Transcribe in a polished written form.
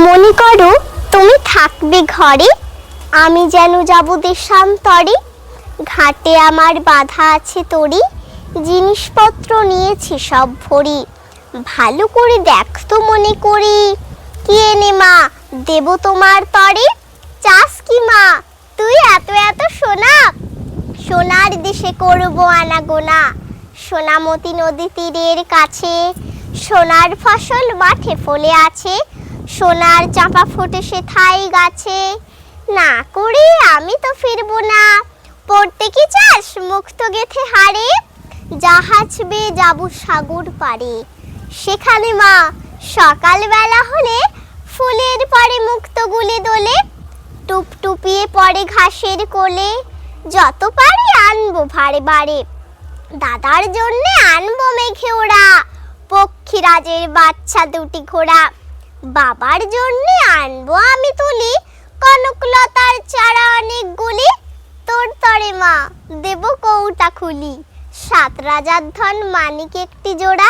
মনে করো তুমি থাকবে ঘরে, আমি যেন যাব দেশান্তরে। ঘাটে আমার বাধা আছে তরি, জিনিসপত্র নিয়েছি সব ভরি। ভালো করে দেখতো মনে করি, কি এনে মা দেব তোমার তরে। চাস কি মা তুই এত এত সোনা, সোনার দেশে করব আনাগোনা। সোনামতি নদী তীরের কাছে, সোনার ফসল মাঠে ফলে আছে। সোনার চাপা ফোটে সে থাই গাছে, না করে আমি তো ফিরবো না। পড়তে কি চাস মুক্ত গেথে হারে, জাহাজ বেয়ে যাবো সাগর পারে। সেখানে মা সকাল বেলা হলে, ফুলের পরে মুক্ত গুলে দোলে। টুপটুপিয়ে পড়ে ঘাসের কোলে, যত পারি আনবো ভারে বারে। দাদার জন্যে আনবো মেঘে ওড়া, পক্ষীরাজের বাচ্চা দুটি ঘোড়া। বাবার জন্যে আনবো আমি তুলি, কনকলতার চারা অনেকগুলি। তোর তরে মা দেব কৌটা খুলি, 7 রাজার ধন মানিক একটি জোড়া।